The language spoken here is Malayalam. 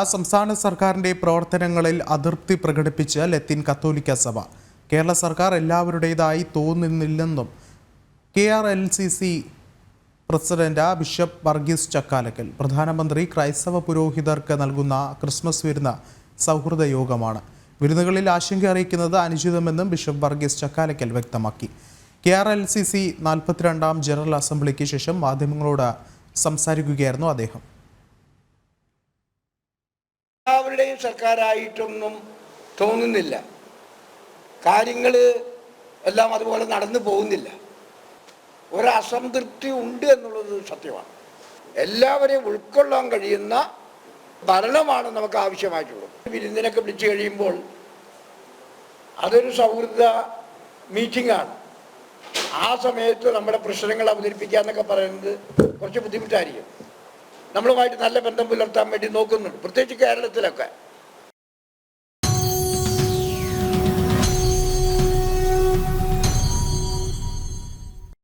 സംസ്ഥാന സർക്കാരിന്റെ പ്രവർത്തനങ്ങളിൽ അതൃപ്തി പ്രകടിപ്പിച്ച് ലത്തീൻ കത്തോലിക്ക സഭ. കേരള സർക്കാർ എല്ലാവരുടേതായി തോന്നുന്നില്ലെന്നും KRLCC president bishop Varghese Chakkalakkal. പ്രധാനമന്ത്രി ക്രൈസ്തവ പുരോഹിതർക്ക് നൽകുന്ന ക്രിസ്മസ് വിരുന്ന് സൗഹൃദ യോഗമാണ്. വിരുന്നുകളിൽ ആശങ്ക അറിയിക്കുന്നത് അനുചിതമെന്നും ബിഷപ്പ് വർഗീസ് ചക്കാലക്കൽ വ്യക്തമാക്കി. KRLCC 42ാം ജനറൽ അസംബ്ലിക്ക് ശേഷം മാധ്യമങ്ങളോട് സംസാരിക്കുകയായിരുന്നു അദ്ദേഹം. എല്ലാവരുടെയും സർക്കാരായിട്ടൊന്നും തോന്നുന്നില്ല. കാര്യങ്ങൾ എല്ലാം അതുപോലെ നടന്നു പോകുന്നില്ല. ഒരു അസംതൃപ്തി ഉണ്ട് എന്നുള്ളത് സത്യമാണ്. എല്ലാവരെയും ഉൾക്കൊള്ളാൻ കഴിയുന്ന ഭരണമാണ് നമുക്ക് ആവശ്യമായിട്ടുള്ളത്. വിരുന്നിനൊക്കെ വിളിച്ചു കഴിയുമ്പോൾ അതൊരു സൗഹൃദ മീറ്റിംഗ് ആണ്. ആ സമയത്ത് നമ്മുടെ പ്രശ്നങ്ങൾ അവതരിപ്പിക്കുക എന്നൊക്കെ പറയുന്നത് കുറച്ച് ബുദ്ധിമുട്ടായിരിക്കും. നമ്മളുമായിട്ട് നല്ല ബന്ധം പുലർത്താൻ വേണ്ടി നോക്കുന്നുണ്ട്, പ്രത്യേകിച്ച് കേരളത്തിലൊക്കെ.